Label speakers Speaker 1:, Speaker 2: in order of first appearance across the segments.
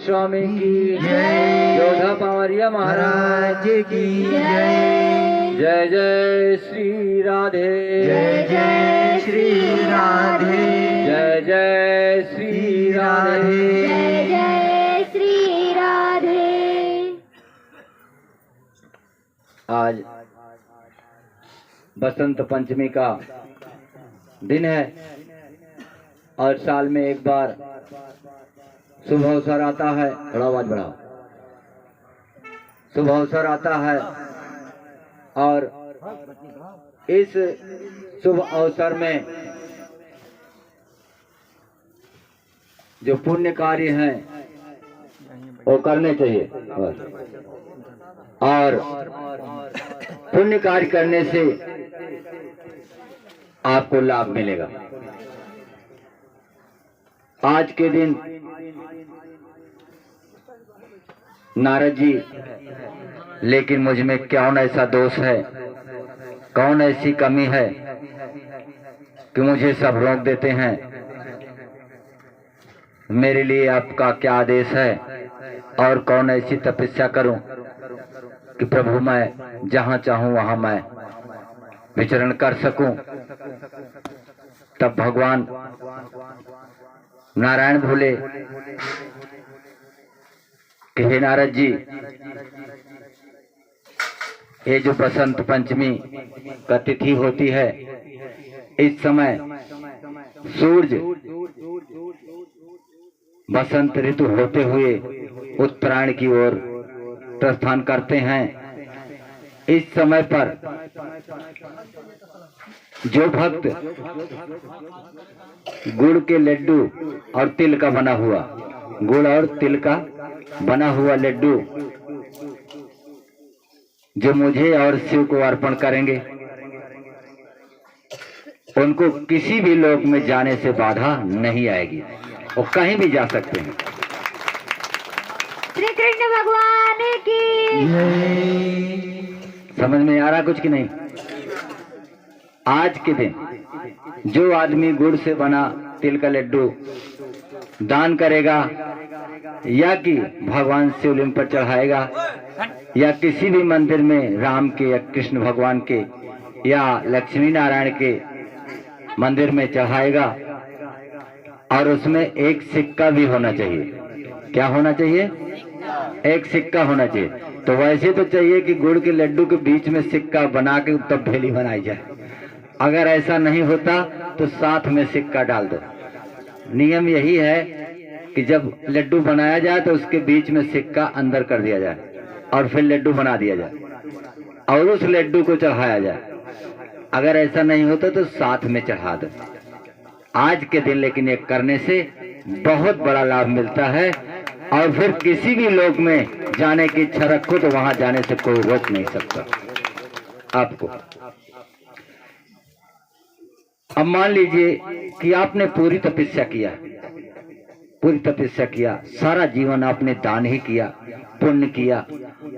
Speaker 1: स्वामी की जय। योधा पावरिया महाराज की जय। जय जय श्री राधे।
Speaker 2: जय जय श्री राधे।
Speaker 1: जय जय श्री राधे।
Speaker 2: जय जय श्री राधे।
Speaker 1: आज बसंत पंचमी का दिन है और साल में एक बार शुभ अवसर आता है। थोड़ा आवाज बढ़ाओ। शुभ अवसर आता है और इस शुभ अवसर में जो पुण्य कार्य हैं वो करने चाहिए और पुण्य कार्य करने से आपको लाभ मिलेगा। आज के दिन नारद जी, लेकिन मुझ में कौन ऐसा दोष है, कौन ऐसी कमी है कि मुझे सब रोक देते हैं। मेरे लिए आपका क्या आदेश है और कौन ऐसी तपस्या करूं कि प्रभु मैं जहां चाहूं वहां मैं विचरण कर सकूं। तब भगवान नारायण बोले कि हे नारद जी, ये जो बसंत पंचमी का तिथि होती है, इस समय सूरज बसंत ऋतु होते हुए उत्तरायण की ओर प्रस्थान करते हैं। इस समय पर जो भक्त गुड़ के लड्डू और तिल का बना हुआ, गुड़ और तिल का बना हुआ लड्डू जो मुझे और शिव को अर्पण करेंगे, उनको किसी भी लोक में जाने से बाधा नहीं आएगी, वो कहीं भी जा सकते हैं।
Speaker 2: श्री कृष्ण भगवान की
Speaker 1: समझ में आ रहा कुछ कि नहीं? आज के दिन जो आदमी गुड़ से बना तिल का लड्डू दान करेगा या कि भगवान शिवलिंग पर चढ़ाएगा या किसी भी मंदिर में राम के या कृष्ण भगवान के या लक्ष्मी नारायण के मंदिर में चढ़ाएगा और उसमें एक सिक्का भी होना चाहिए। क्या होना चाहिए? एक सिक्का होना चाहिए। तो वैसे तो चाहिए कि गुड़ के लड्डू के बीच में सिक्का बना के तब ढेली बनाई जाए। अगर ऐसा नहीं होता तो साथ में सिक्का डाल दो। नियम यही है कि जब लड्डू बनाया जाए तो उसके बीच में सिक्का अंदर कर दिया जाए और फिर लड्डू बना दिया जाए और उस लड्डू को चढ़ाया जाए। अगर ऐसा नहीं होता तो साथ में चढ़ा दो। आज के दिन लेकिन ये करने से बहुत बड़ा लाभ मिलता है और फिर किसी भी लोक में जाने की इच्छा रखो तो वहां जाने से कोई रोक नहीं सकता आपको। अब मान लीजिए कि आपने पूरी तपस्या किया, पूरी तपस्या किया, सारा जीवन आपने दान ही किया, पुण्य किया,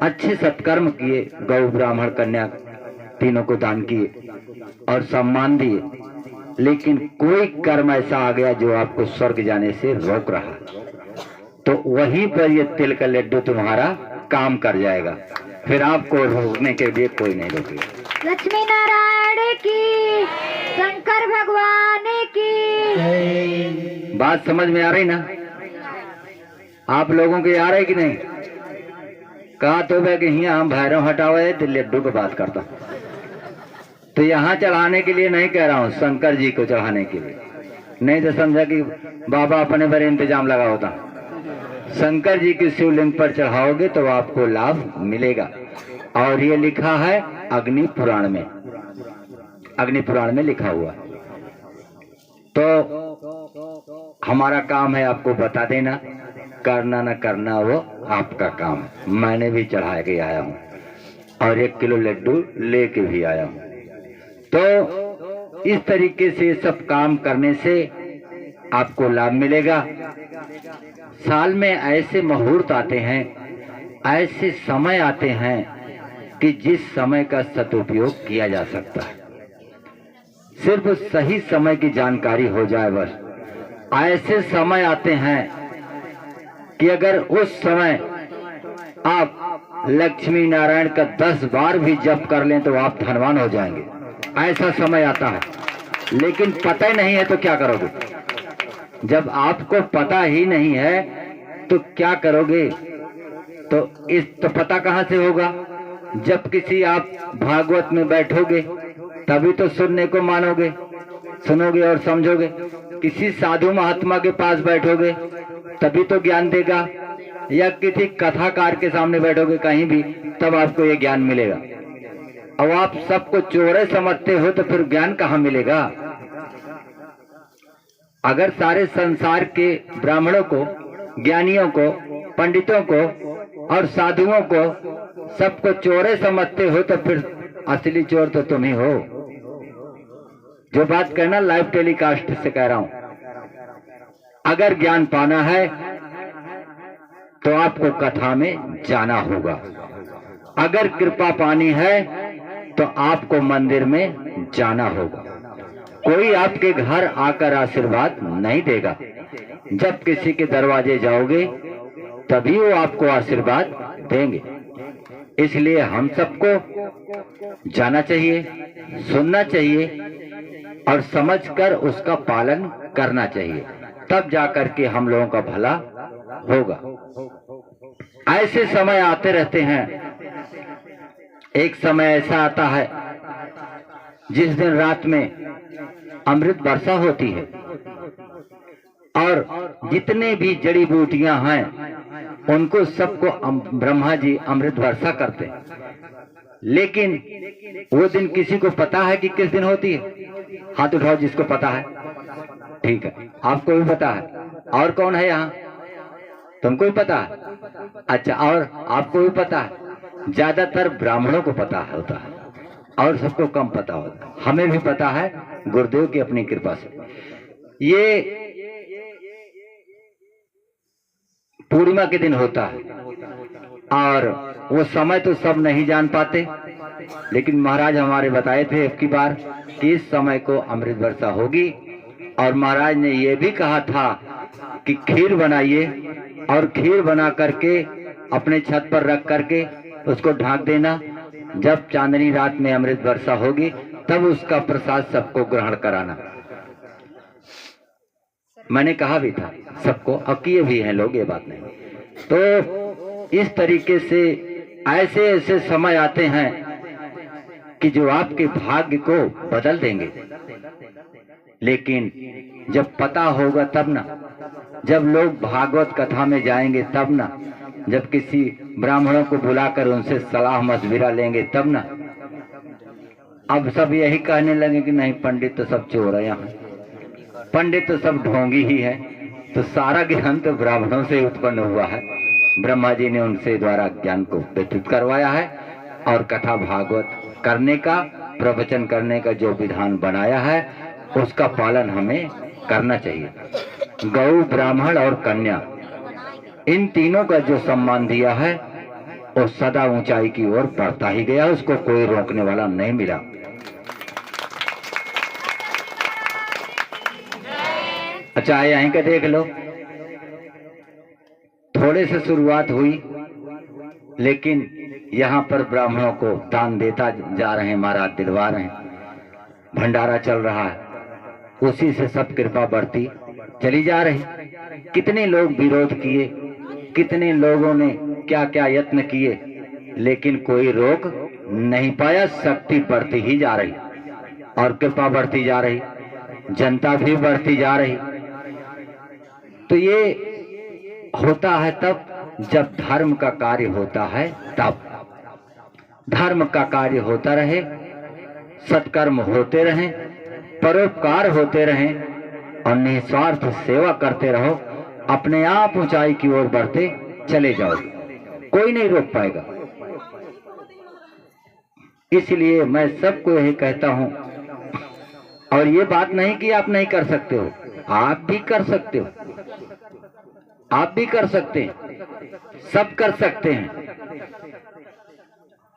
Speaker 1: अच्छे सत्कर्म किए, गौ ब्राह्मण कन्या तीनों को दान किए और सम्मान दिए, लेकिन कोई कर्म ऐसा आ गया जो आपको स्वर्ग जाने से रोक रहा, तो वहीं पर ये तिल का लड्डू तुम्हारा काम कर जाएगा। फिर आपको रोकने के लिए कोई नहीं रोकेगा।
Speaker 2: लक्ष्मी नारायण की, शंकर भगवान की।
Speaker 1: बात समझ में आ रही ना? आप लोगों के आ रहे कि नहीं? कहा तो वह कि यहाँ हम भैरव हटावे तो लड्डू की बात करता, तो यहाँ चढ़ाने के लिए नहीं कह रहा हूँ, शंकर जी को चढ़ाने के लिए। नहीं तो समझा कि बाबा अपने पर इंतजाम लगा होता। शंकर जी की शिवलिंग पर चढ़ाओगे तो आपको लाभ मिलेगा और ये लिखा है अग्नि पुराण में, अग्नि पुराण में लिखा हुआ। तो हमारा काम है आपको बता देना, करना न करना वो आपका काम है। मैंने भी चढ़ा के आया हूँ और 1 किलो लड्डू लेके भी आया हूँ। तो इस तरीके से सब काम करने से आपको लाभ मिलेगा। साल में ऐसे मुहूर्त आते हैं, ऐसे समय आते हैं कि जिस समय का सदुपयोग किया जा सकता है। सिर्फ सही समय की जानकारी हो जाए बस। ऐसे समय आते हैं कि अगर उस समय आप लक्ष्मी नारायण का 10 बार भी जप कर लें तो आप धनवान हो जाएंगे। ऐसा समय आता है, लेकिन पता ही नहीं है तो क्या करोगे? जब आपको पता ही नहीं है तो क्या करोगे? तो पता कहाँ से होगा? जब किसी आप भागवत में बैठोगे तभी तो सुनने को मानोगे, सुनोगे और समझोगे। किसी साधु महात्मा के पास बैठोगे तभी तो ज्ञान देगा, या किसी कथाकार के सामने बैठोगे कहीं भी तब आपको ये ज्ञान मिलेगा। अब आप सबको चोरे समझते हो तो फिर ज्ञान कहाँ मिलेगा? अगर सारे संसार के ब्राह्मणों को, ज्ञानियों को, पंडितों को और साधुओं को सबको चोरे समझते हो तो फिर असली चोर तो तुम ही हो। जो बात कहना लाइव टेलीकास्ट से कह रहा हूं। अगर ज्ञान पाना है तो आपको कथा में जाना होगा। अगर कृपा पानी है तो आपको मंदिर में जाना होगा। कोई आपके घर आकर आशीर्वाद नहीं देगा। जब किसी के दरवाजे जाओगे तभी वो आपको आशीर्वाद देंगे। इसलिए हम सबको जाना चाहिए, सुनना चाहिए और समझकर उसका पालन करना चाहिए, तब जाकर के हम लोगों का भला होगा। ऐसे समय आते रहते हैं। एक समय ऐसा आता है जिस दिन रात में अमृत वर्षा होती है और जितने भी जड़ी बूटियां हैं उनको सबको ब्रह्मा जी अमृत वर्षा करते हैं। लेकिन वो दिन किसी को पता है कि किस दिन होती है? हाथ उठाओ जिसको पता है। ठीक है, आपको भी पता है। और कौन है यहाँ? तुमको भी पता है? अच्छा, और आपको भी पता है? ज्यादातर ब्राह्मणों को पता होता है और सबको कम पता होता है। हमें भी पता है गुरुदेव की अपनी कृपा से। ये पूर्णिमा के दिन होता है और वो समय तो सब नहीं जान पाते, लेकिन महाराज हमारे बताए थे अब की बार कि इस समय को अमृत वर्षा होगी। और महाराज ने ये भी कहा था कि खीर बनाइए और खीर बना करके अपने छत पर रख करके उसको ढांक देना। जब चांदनी रात में अमृत वर्षा होगी तब उसका प्रसाद सबको ग्रहण कराना। मैंने कहा भी था सबको, अब किए भी हैं लोग, ये बात नहीं। तो इस तरीके से ऐसे ऐसे समय आते हैं कि जो आपके भाग्य को बदल देंगे। लेकिन जब पता होगा तब ना, जब लोग भागवत कथा में जाएंगे तब ना, जब किसी ब्राह्मणों को बुलाकर उनसे सलाह मशविरा लेंगे तब ना। अब सब यही कहने लगे कि नहीं पंडित तो सब चोर है, यहाँ पंडित तो सब ढोंगी ही है। तो सारा ज्ञान तो ब्राह्मणों से उत्पन्न हुआ है। ब्रह्मा जी ने उनसे द्वारा ज्ञान को वितरित करवाया है और कथा भागवत करने का, प्रवचन करने का जो विधान बनाया है उसका पालन हमें करना चाहिए। गौ, ब्राह्मण और कन्या, इन तीनों का जो सम्मान दिया है वो सदा ऊंचाई की ओर बढ़ता ही गया, उसको कोई रोकने वाला नहीं मिला। अच्छा, यहीं का देख लो, थोड़े से शुरुआत हुई लेकिन यहाँ पर ब्राह्मणों को दान देता जा रहे हैं, महाराज दिलवा रहे हैं, भंडारा चल रहा है, उसी से सब कृपा बढ़ती चली जा रही। कितने लोग विरोध किए, कितने लोगों ने क्या क्या यत्न किए, लेकिन कोई रोक नहीं पाया। शक्ति बढ़ती ही जा रही और कृपा बढ़ती जा रही, जनता भी बढ़ती जा रही। तो ये होता है तब जब धर्म का कार्य होता है। तब धर्म का कार्य होता रहे, सत्कर्म होते रहें, परोपकार होते रहें और निस्वार्थ सेवा करते रहो, अपने आप ऊंचाई की ओर बढ़ते चले जाओगे, कोई नहीं रोक पाएगा। इसलिए मैं सबको यही कहता हूं, और ये बात नहीं कि आप नहीं कर सकते हो, आप भी कर सकते हो, आप भी कर सकते हैं, सब कर सकते हैं।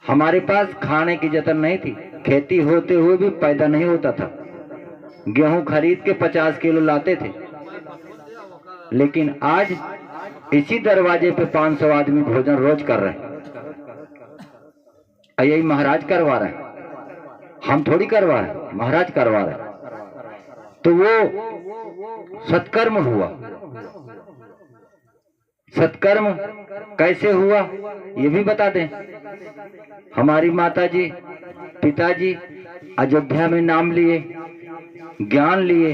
Speaker 1: हमारे पास खाने की जतन नहीं थी, खेती होते हुए भी पैदा नहीं होता था। गेहूं खरीद के 50 किलो लाते थे, लेकिन आज इसी दरवाजे पे 500 आदमी भोजन रोज कर रहे हैं। यही महाराज करवा रहे हैं, हम थोड़ी करवा रहे हैं, महाराज करवा रहे हैं। तो वो सत्कर्म हुआ। सत्कर्म कैसे हुआ ये भी बता दें। हमारी माता जी पिताजी अयोध्या में नाम लिए, ज्ञान लिए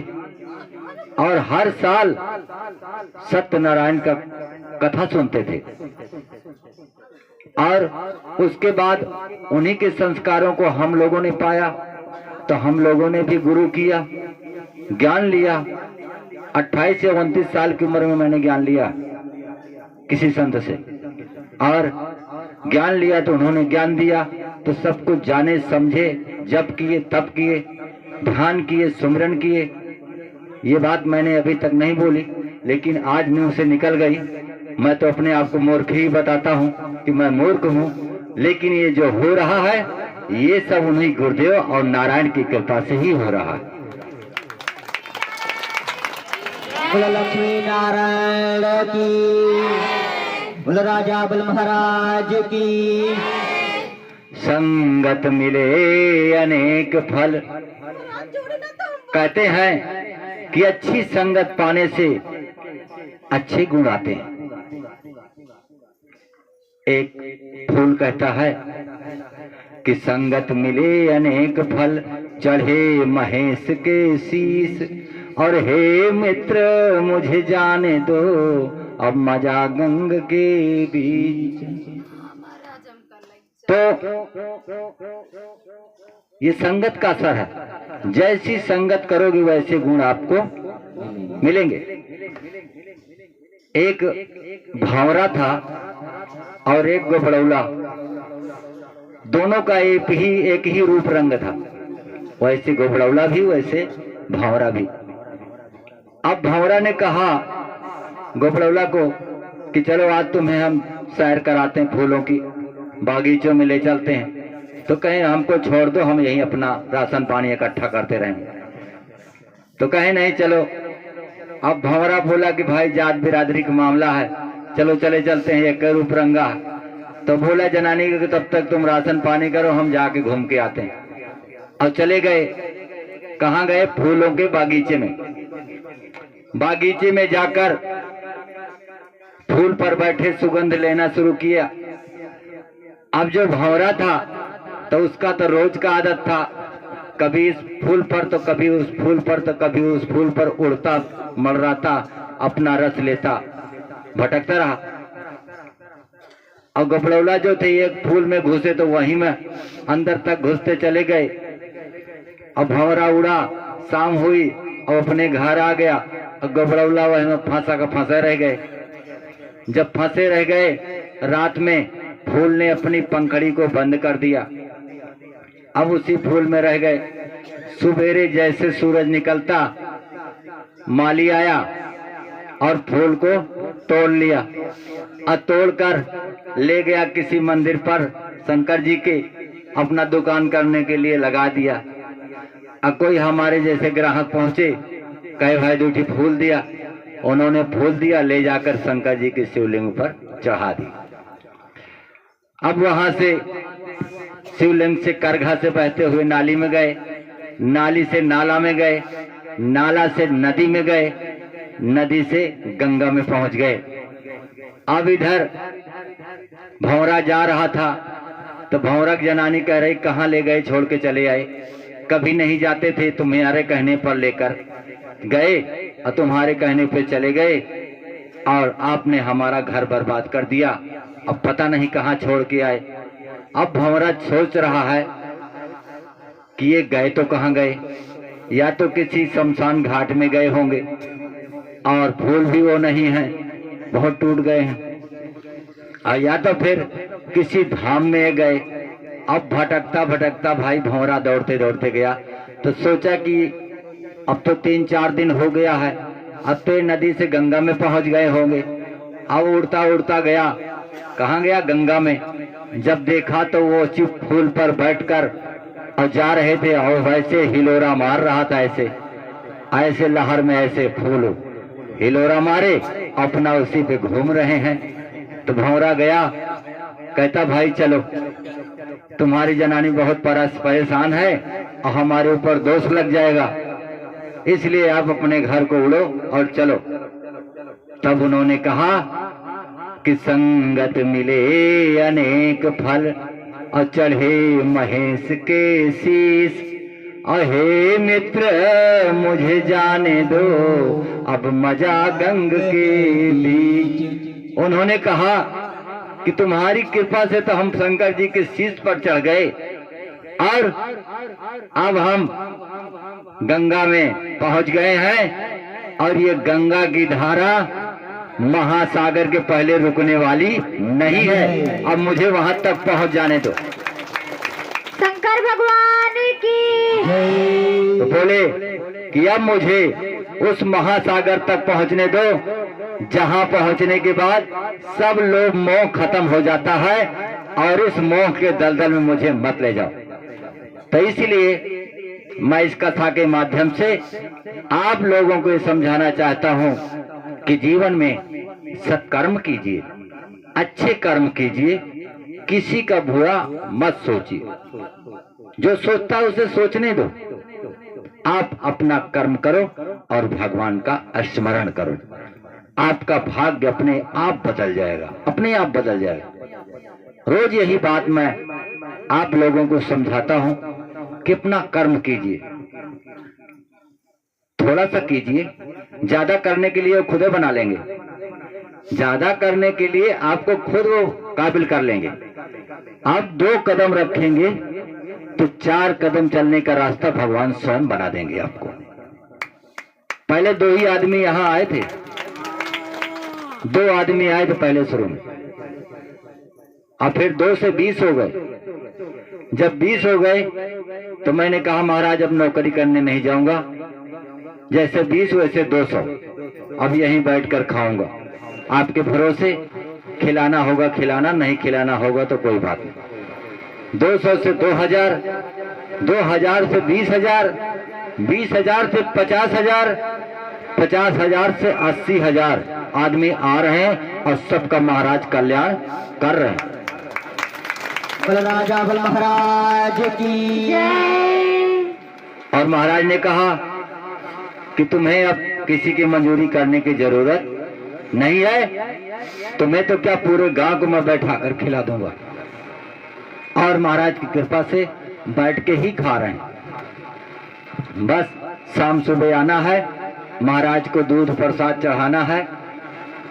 Speaker 1: और हर साल सत्यनारायण का कथा सुनते थे। और उसके बाद उन्हीं के संस्कारों को हम लोगों ने पाया, तो हम लोगों ने भी गुरु किया, ज्ञान लिया। 28 से 29 साल की उम्र में मैंने ज्ञान लिया किसी संत से, और ज्ञान लिया तो उन्होंने ज्ञान दिया, तो सब कुछ जाने समझे, जप किए, तप किए, ध्यान किए, सुमिरन किए। ये बात मैंने अभी तक नहीं बोली, लेकिन आज मुंह से निकल गई। मैं तो अपने आप को मूर्ख ही बताता हूँ कि मैं मूर्ख हूँ, लेकिन ये जो हो रहा है ये सब उन्हीं गुरुदेव और नारायण की कृपा से ही हो रहा है।
Speaker 3: बोलो लक्ष्मी नारायण की, बोलो राजा बल महाराज की।
Speaker 1: संगत मिले अनेक फल। कहते हैं कि अच्छी संगत पाने से अच्छे गुण आते हैं। एक फूल कहता है कि संगत मिले अनेक फल, चढ़े महेश के शीस, और हे मित्र मुझे जाने दो अब मजा गंग के बीच। तो ये संगत का असर है। जैसी संगत करोगे वैसे गुण आपको मिलेंगे। एक भावरा था और एक गोबड़ौला, दोनों का एक ही रूप रंग था। वैसे गोबड़ौला भी, वैसे भावरा भी। अब भावरा ने कहा गोबड़ौला को कि चलो आज तुम्हें हम सैर कराते हैं, फूलों की बागीचों में ले चलते हैं। तो कहे हमको छोड़ दो, हम यहीं अपना राशन पानी इकट्ठा करते रहेंगे। तो कहे नहीं चलो। अब भंवरा बोला कि भाई जात बिरादरी का मामला है, चलो चले चलते हैं, एक रूप रंगा। तो बोला जनानी कि तब तक तुम राशन पानी करो, हम जाके घूम के आते हैं। और चले गए। कहाँ गए? फूलों के बागीचे में। बागीचे में जाकर फूल पर बैठे सुगंध लेना शुरू किया। अब जो भंवरा था तो उसका तो रोज का आदत था, कभी इस फूल पर तो कभी उस फूल पर तो कभी उस फूल पर उड़ता मंडराता, अपना रस लेता, भटकता रहा। और गोबड़ौला जो थे एक फूल में घुसे तो वहीं में अंदर तक घुसते चले गए। अब भंवरा उड़ा, शाम हुई और अपने घर आ गया। और गोबड़ौला वहीं में फंसा का फंसा रह गए। जब फंसे रह गए, रात में फूल ने अपनी पंखड़ी को बंद कर दिया। अब उसी फूल में रह गए। सुबेरे जैसे सूरज निकलता, माली आया और फूल को तोड़ लिया और तोड़कर ले गया किसी मंदिर पर शंकर जी के, अपना दुकान करने के लिए लगा दिया। अब कोई हमारे जैसे ग्राहक पहुंचे, कहे भाई दूठी फूल दिया। उन्होंने फूल दिया, ले जाकर शंकर जी के शिवलिंग पर चढ़ा दी। अब वहां से शिवलिंग से करघा से बहते हुए नाली में गए, नाली से नाला में गए, नाला से नदी में गए, नदी से गंगा में पहुंच गए। अब इधर भंवरा जा रहा था तो भंवरा की जनानी कह रही कहाँ ले गए, छोड़ के चले आए। कभी नहीं जाते थे, तुम्हारे कहने पर लेकर गए और तुम्हारे कहने पे चले गए और आपने हमारा घर बर्बाद कर दिया। अब पता नहीं कहाँ छोड़ के आए। अब भंवरा सोच रहा है कि ये गए तो कहाँ गए, या तो किसी शमशान घाट में गए होंगे और फूल भी वो नहीं है, बहुत टूट गए हैं, और या तो फिर किसी धाम में गए। अब भटकता भटकता भाई भंवरा दौड़ते दौड़ते गया तो सोचा कि अब तो 3-4 दिन हो गया है, अब तो नदी से गंगा में पहुंच गए होंगे। अब उड़ता उड़ता गया, कहाँ गया? गंगा में। जब देखा तो वो चुप फूल पर बैठकर और जा रहे थे और वैसे हिलोरा मार रहा था, ऐसे ऐसे लहर में ऐसे फूल हिलोरा मारे, अपना उसी पे घूम रहे हैं। तो भंवरा गया, कहता भाई चलो, तुम्हारी जनानी बहुत परेशान है और हमारे ऊपर दोष लग जाएगा, इसलिए आप अपने घर को उड़ो और चलो। तब उन्होंने कहा कि संगत मिले अनेक फल और चढ़े महेश के शीश, अहे मित्र मुझे जाने दो अब मजा गंग के बीच। उन्होंने कहा कि तुम्हारी कृपा से तो हम शंकर जी के शीश पर चढ़ गए और अब हम गंगा में पहुंच गए हैं, और ये गंगा की धारा महासागर के पहले रुकने वाली नहीं है, अब मुझे वहां तक पहुंच जाने दो।
Speaker 2: शंकर भगवान की
Speaker 1: तो बोले कि अब मुझे उस महासागर तक पहुंचने दो, जहां पहुंचने के बाद सब लोग मोह खत्म हो जाता है, और इस मोह के दलदल में मुझे मत ले जाओ। तो इसलिए मैं इस कथा के माध्यम से आप लोगों को ये समझाना चाहता हूं कि जीवन में सत्कर्म कीजिए, अच्छे कर्म कीजिए, किसी का बुरा मत सोचिए। जो सोचता है उसे सोचने दो, आप अपना कर्म करो और भगवान का स्मरण करो, आपका भाग्य अपने आप बदल जाएगा, अपने आप बदल जाएगा। रोज यही बात मैं आप लोगों को समझाता हूं कि अपना कर्म कीजिए, थोड़ा सा कीजिए, ज्यादा करने के लिए खुद बना लेंगे, ज्यादा करने के लिए आपको खुद वो काबिल कर लेंगे। आप 2 कदम रखेंगे तो 4 कदम चलने का रास्ता भगवान स्वयं बना देंगे आपको। पहले 2 ही आदमी यहाँ आए थे, 2 आदमी आए थे पहले शुरू में, और फिर 2 से 20 हो गए। जब 20 हो गए तो मैंने कहा महाराज अब नौकरी करने नहीं जाऊंगा, जैसे 20 वैसे 200, अब यहीं बैठकर खाऊंगा, आपके भरोसे, खिलाना होगा खिलाना, नहीं खिलाना होगा तो कोई बात नहीं। 200 से 2000, 2000 से 20,000, 20,000 से 50,000, 50,000 से 80,000 आदमी आ रहे हैं और सबका महाराज कल्याण कर रहे हैं।
Speaker 3: राजा बल महाराज की
Speaker 2: जय।
Speaker 1: और महाराज ने कहा कि तुम्हें अब किसी की मंजूरी करने की जरूरत नहीं है, तुम्हें तो क्या पूरे गांव को मैं बैठा कर खिला दूंगा। और महाराज की कृपा से बैठ के ही खा रहे हैं। बस शाम सुबह आना है, महाराज को दूध प्रसाद चढ़ाना है,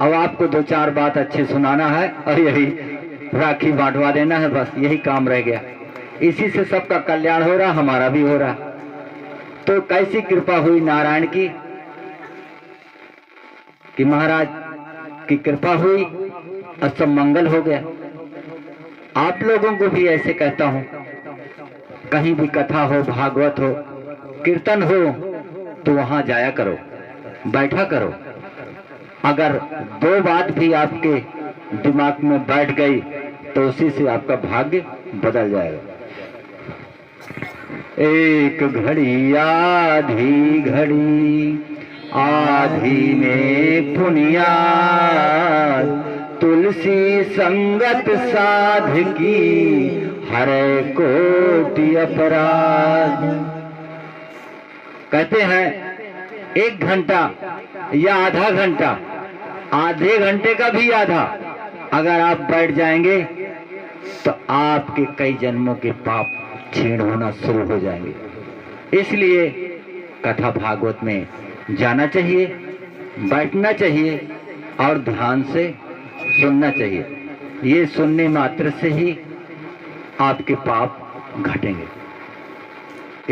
Speaker 1: अब आपको 2-4 बात अच्छे सुनाना है और यही राखी बांटवा देना है, बस यही काम रह गया। इसी से सबका कल्याण हो रहा, हमारा भी हो रहा। तो कैसी कृपा हुई नारायण की कि महाराज की कृपा हुई और सब मंगल हो गया। आप लोगों को भी ऐसे कहता हूं, कहीं भी कथा हो, भागवत हो, कीर्तन हो, तो वहां जाया करो, बैठा करो। अगर 2 बात भी आपके दिमाग में बैठ गई तो उसी से आपका भाग्य बदल जाएगा। एक घड़ी आधी घड़ी, आधी में पुनिया, तुलसी संगत साध की, हरे कोटि अपराध। कहते हैं 1 घंटा या आधा घंटा, आधे घंटे का भी आधा अगर आप बैठ जाएंगे तो आपके कई जन्मों के पाप क्षीण होना शुरू हो जाएंगे। इसलिए कथा भागवत में जाना चाहिए, बैठना चाहिए और ध्यान से सुनना चाहिए। ये सुनने मात्र से ही आपके पाप घटेंगे।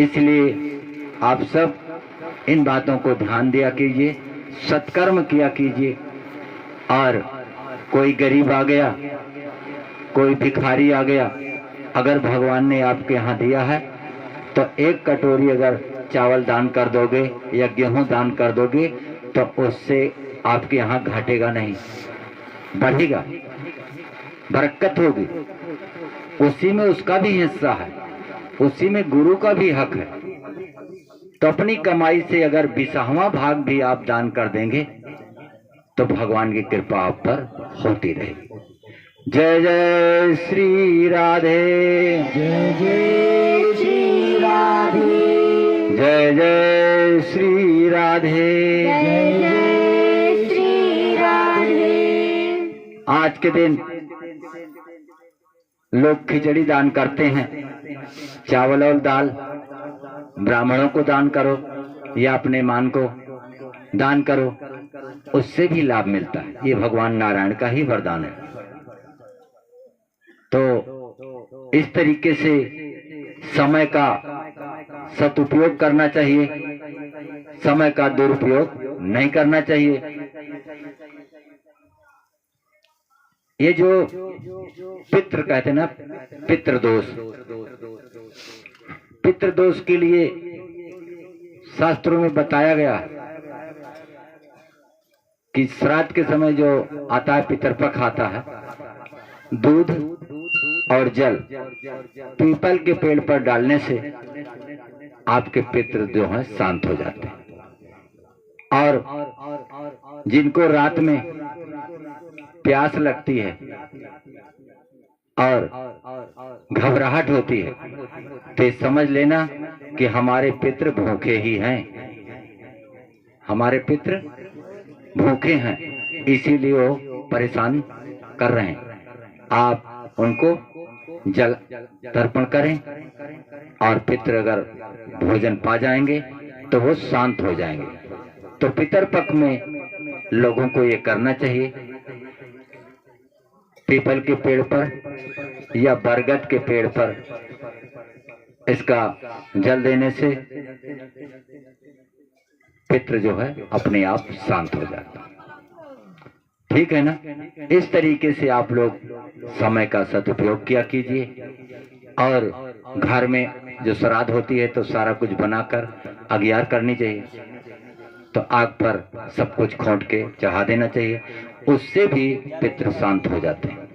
Speaker 1: इसलिए आप सब इन बातों को ध्यान दिया कीजिए, सत्कर्म किया कीजिए। और कोई गरीब आ गया, कोई भिखारी आ गया, अगर भगवान ने आपके यहाँ दिया है तो 1 कटोरी अगर चावल दान कर दोगे या गेहूं दान कर दोगे तो उससे आपके यहाँ घटेगा नहीं, बढ़ेगा, बरकत होगी। उसी में उसका भी हिस्सा है, उसी में गुरु का भी हक है। तो अपनी कमाई से अगर 20वां भाग भी आप दान कर देंगे तो भगवान की कृपा आप पर होती रहेगी। जय जय श्री राधे,
Speaker 3: जय जय श्री राधे,
Speaker 1: जय जय श्री राधे।
Speaker 2: जय जय श्री राधे।
Speaker 1: आज के दिन लोग खिचड़ी दान करते हैं, चावल और दाल ब्राह्मणों को दान करो या अपने मान को दान करो, उससे भी लाभ मिलता है। ये भगवान नारायण का ही वरदान है। तो इस तरीके से समय का सदुपयोग करना चाहिए, समय का दुरुपयोग नहीं करना चाहिए। ये जो पितृ कहते हैं ना, पितृदोष, पितृदोष के लिए शास्त्रों में बताया गया कि श्राद्ध के समय जो आता है, पितरपक्ष आता है, दूध और जल पीपल के पेड़ पर डालने से आपके पितृ जो हैं शांत हो जाते हैं। और जिनको रात में प्यास लगती है और घबराहट होती है, तो समझ लेना कि हमारे पितृ भूखे ही हैं, हमारे पितृ भूखे हैं, इसीलिए वो परेशान कर रहे हैं। आप उनको जल तर्पण करें और पितृ अगर भोजन पा जाएंगे तो वो शांत हो जाएंगे। तो पितृपक्ष में लोगों को ये करना चाहिए। पीपल के पेड़ पर या बरगद के पेड़ पर इसका जल देने से पितृ जो है अपने आप शांत हो जाता है। ठीक है ना? इस तरीके से आप लोग समय का सदुपयोग किया कीजिए। और घर में जो श्राद्ध होती है तो सारा कुछ बनाकर अग्यार करनी चाहिए, तो आग पर सब कुछ खोंट के चढ़ा देना चाहिए, उससे भी पितृ शांत हो जाते हैं।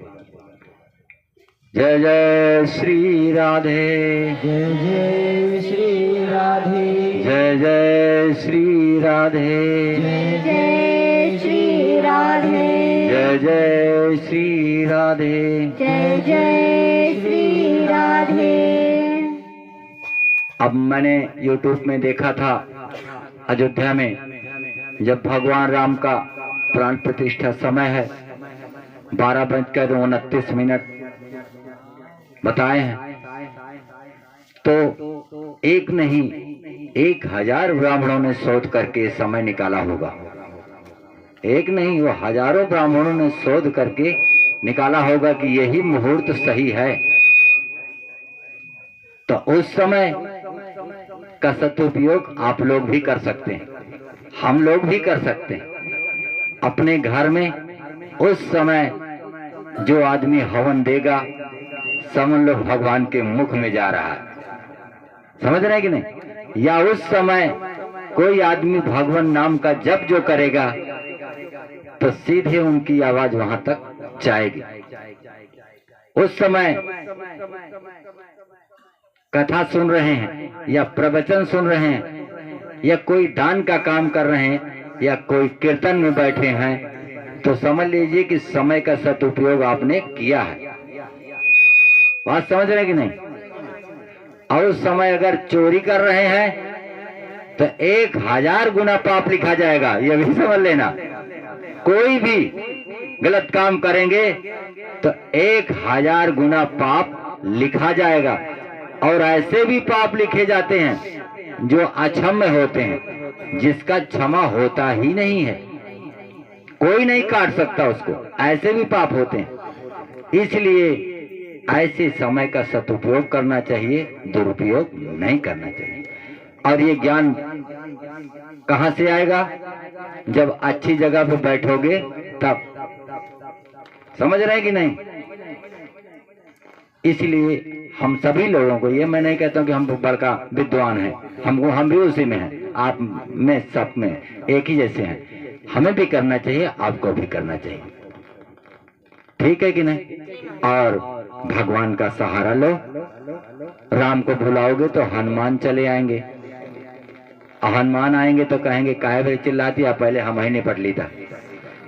Speaker 1: जय जय श्री राधे,
Speaker 3: जय जय श्री राधे,
Speaker 1: जय जय श्री राधे,
Speaker 2: जय जय श्री राधे,
Speaker 1: जय जय श्री राधे।
Speaker 2: जय जय श्री राधे।
Speaker 1: अब मैंने YouTube में देखा था, अयोध्या में जब भगवान राम का प्राण प्रतिष्ठा समय है, 12:29 बताए हैं, तो एक नहीं 1000 ब्राह्मणों ने शोध करके समय निकाला होगा। एक नहीं, वो हजारों ब्राह्मणों ने शोध करके निकाला होगा कि यही मुहूर्त सही है। तो उस समय का सदुपयोग आप लोग भी कर सकते हैं, हम लोग भी कर सकते हैं। अपने घर में उस समय जो आदमी हवन देगा, समझ लो भगवान के मुख में जा रहा है। समझ रहे हैं कि नहीं? या उस समय कोई आदमी भगवान नाम का जप जो करेगा तो सीधे उनकी आवाज वहां तक जाएगी। उस समय कथा सुन रहे हैं या प्रवचन सुन रहे हैं या कोई दान का काम कर रहे हैं या कोई कीर्तन में बैठे हैं, तो समझ लीजिए कि समय का सदुपयोग आपने किया है। बात समझ रहे कि नहीं? और उस समय अगर चोरी कर रहे हैं तो 1000 गुना पाप लिखा जाएगा, यह भी समझ लेना। कोई भी गलत काम करेंगे तो 1000 गुना पाप लिखा जाएगा। और ऐसे भी पाप लिखे जाते हैं जो अक्षम्य होते हैं, जिसका क्षमा होता ही नहीं है, कोई नहीं काट सकता उसको, ऐसे भी पाप होते हैं। इसलिए ऐसे समय का सदुपयोग करना चाहिए, दुरुपयोग नहीं करना चाहिए। और ये ज्ञान कहां से आएगा? जब अच्छी जगह पे बैठोगे तब। समझ रहे हैं कि नहीं? इसलिए हम सभी लोगों को, ये मैं नहीं कहता हूं कि हम बड़का विद्वान हैं, हम भी उसी में हैं, आप में सब में एक ही जैसे हैं। हमें भी करना चाहिए, आपको भी करना चाहिए। ठीक है कि नहीं? और भगवान का सहारा लो। राम को भुलाओगे तो हनुमान चले आएंगे। हनुमान आएंगे तो कहेंगे काहे भाई चिल्लाती, आप पहले हम ही निपट ली था।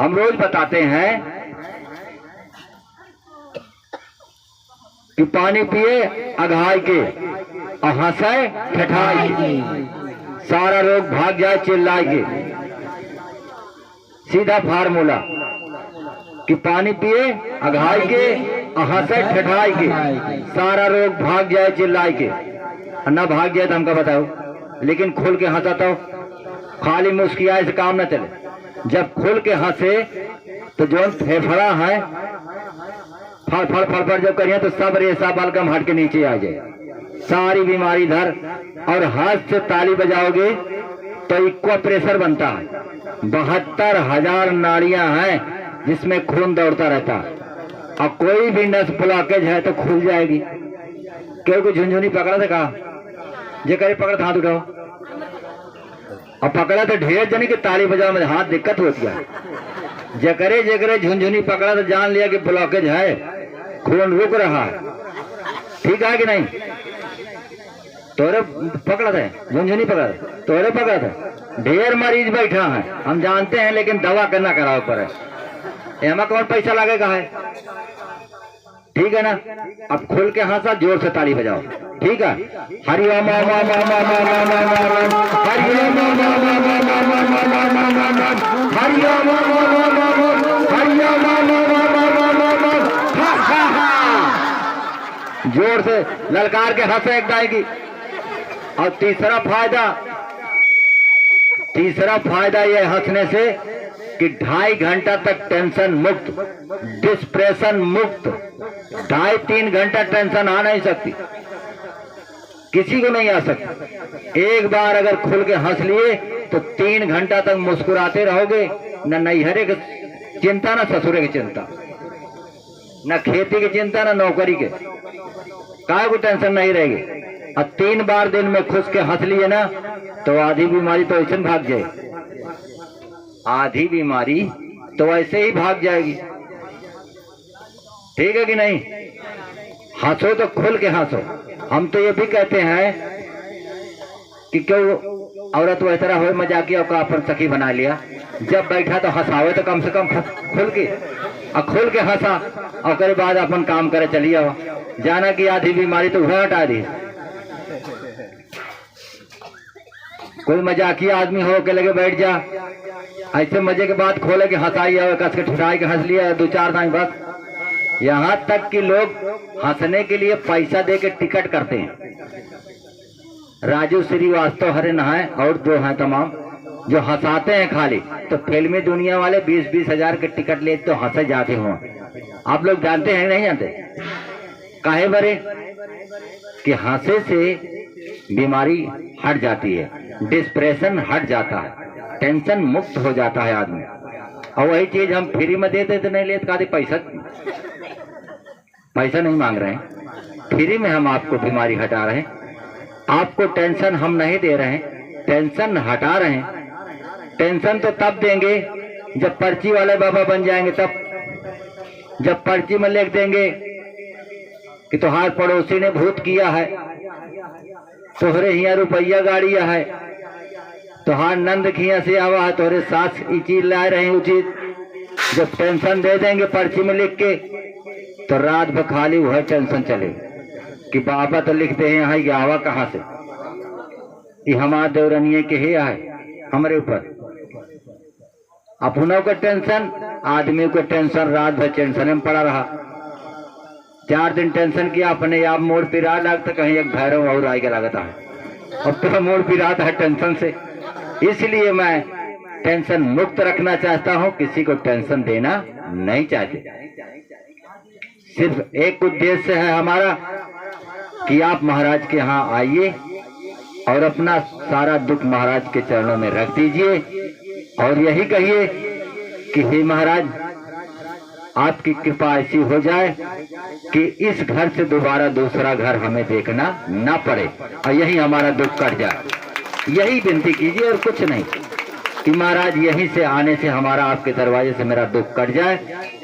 Speaker 1: हम रोज बताते हैं कि पानी पिए अघाई के और हंसे ठठाई के, सारा रोग भाग जाए चिल्लाए के। सीधा फार्मूला कि पानी पिए अघाई के और हंसे ठठाई के, सारा रोग भाग जाए चिल्लाए के। और ना भाग जाए तो हमको बताओ, लेकिन खुल के हंसा तो खाली मुस्कियाए से काम न चले। जब खुल के हंसे तो जो फेफड़ा है फड़ फड़ फड़ फड़ जब करिए तो सब रेसा बलगम हट के नीचे आ जाए, सारी बीमारी धर। और हाथ से ताली बजाओगे तो इक्वा प्रेशर बनता है। 72,000 नाड़ियां हैं जिसमें खून दौड़ता रहता है, और कोई भी नस ब्लॉकेज है तो खुल जाएगी। क्योंकि झुंझुनी पकड़ा था कहा जे करे पकड़ हाथ उठाओ, और पकड़ा तो ढेर जने की ताली बजाओ में हाथ दिक्कत होती है। जकरे झुंझुनी पकड़ा तो जान लिया कि ब्लॉकेज है, खून रुक रहा है। ठीक है कि नहीं? तोरे पकड़ा था झुंझुनी पकड़ा था, तोरे पकड़ा था। ढेर मरीज बैठा है हम जानते हैं, लेकिन दवा करना कराओ पर है, हमें कौन पैसा लगेगा है? ठीक है ना? अब खुल के हंसा, जोर से ताली बजाओ। ठीक है? हरिओम जोर से ललकार के हंसे एक दाएगी। और तीसरा फायदा यह हंसने से कि 2.5 घंटा तक टेंशन मुक्त, डिस्प्रेशन मुक्त। 2.5-3 घंटा टेंशन आ नहीं सकती, किसी को नहीं आ सकती। एक बार अगर खुल के हंस लिए तो 3 घंटा तक मुस्कुराते रहोगे। न नैहरे की चिंता, न ससुरे की चिंता, न खेती की चिंता, न नौकरी के, काय को टेंशन नहीं रहेगी। और 3 बार दिन में खुश के हंस लिए ना तो आधी बीमारी तो ऐसे भाग जाए, आधी बीमारी तो ऐसे ही भाग जाएगी। ठीक है कि नहीं? हंसो तो खुल के हंसो। हम तो ये भी कहते हैं कि क्यों औरत वह तरह हो मजाकिया का अपन सखी बना लिया। जब बैठा तो हंसावे तो कम से कम खुल के, और खुल के हंसा और उसके बाद अपन काम करे चलिए। जाना कि आधी बीमारी तो वह हटा दी। कोई मजाकिया आदमी हो के लगे बैठ जा, ऐसे मजे के बाद खोले के हंसाई और कस के ठुठाई के हंस लिया 2-4 दाएं बस। यहाँ तक कि लोग हंसने के लिए पैसा दे के टिकट करते हैं। राजू श्रीवास्तव हरिन है और 2 हैं तमाम जो हंसाते हैं खाली। तो फिल्मी दुनिया वाले 20-20 हजार के टिकट ले तो हंसे जाते हो। आप लोग जानते हैं नहीं जानते? काहे बरे कि हंसे से बीमारी हट जाती है, डिस्प्रेशन हट जाता है, टेंशन मुक्त हो जाता है आदमी। और वही चीज हम फ्री में देते तो नहीं लेते, कहते पैसा नहीं मांग रहे हैं, फ्री में हम आपको बीमारी हटा रहे हैं। आपको टेंशन हम नहीं दे रहे हैं, टेंशन हटा रहे हैं। टेंशन तो तब देंगे जब पर्ची वाले बाबा बन जाएंगे, तब जब पर्ची में लिख देंगे कि तुम्हारे पड़ोसी ने भूत किया है, तोहरे हिया रुपया गाड़िया है, तुहार नंद खिया से आवा है, तोहरे सास ई चीज ला रहे उचित। जब टेंशन दे देंगे पर्ची में लिख के तो रात भर खाली वह टेंशन चले कि बाबा तो लिखते हैं यहाँ आवा कहाँ से, ये हमारे देवरनिये के है हमारे ऊपर। अपनों का टेंशन, आदमी को टेंशन, रात भर टेंशन में पड़ा रहा। 4 दिन टेंशन किया, अपने आप मोड़ पिरा लगता कहीं एक भैरव और आएगा लगता है। अब तो मोड़ पिराता है टेंशन से। इसलिए मैं टेंशन मुक्त रखना चाहता हूं, किसी को टेंशन देना नहीं चाहते। सिर्फ एक उद्देश्य है हमारा कि आप महाराज के यहाँ आइए और अपना सारा दुख महाराज के चरणों में रख दीजिए और यही कहिए कि हे महाराज, आपकी कृपा ऐसी हो जाए कि इस घर से दोबारा दूसरा घर हमें देखना ना पड़े और यही हमारा दुख कट जाए। यही विनती कीजिए और कुछ नहीं, कि महाराज यहीं से आने से हमारा आपके दरवाजे से मेरा दुख कट जाए,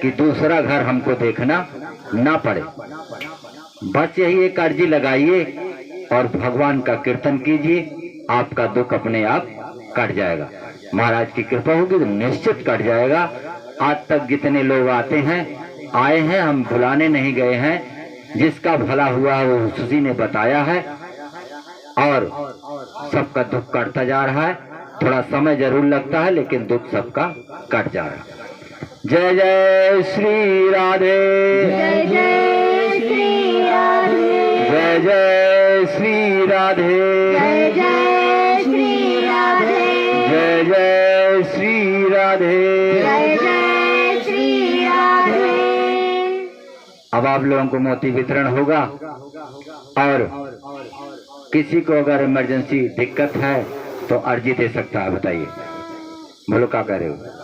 Speaker 1: कि दूसरा घर हमको देखना ना पड़े। बस यही एक अर्जी लगाइए और भगवान का कीर्तन कीजिए, आपका दुख अपने आप कट जाएगा। महाराज की कृपा होगी तो निश्चित कट जाएगा। आज तक जितने लोग आते हैं आए हैं, हम भुलाने नहीं गए हैं। जिसका भला हुआ है वो उसी ने बताया है और सबका दुख कटता जा रहा है। थोड़ा समय जरूर लगता है लेकिन दुख सबका कट जा रहा है। जय जय श्री राधे,
Speaker 2: जय जय श्री राधे,
Speaker 1: जय जय श्री राधे,
Speaker 2: जय जय श्री राधे,
Speaker 1: जय जय श्री राधे।
Speaker 2: जय जय श्री राधे।
Speaker 1: अब आप लोगों को मोती वितरण होगा और किसी को अगर इमरजेंसी दिक्कत है तो अर्जी दे सकता है। बताइए, बोलो क्या कह रहे हो?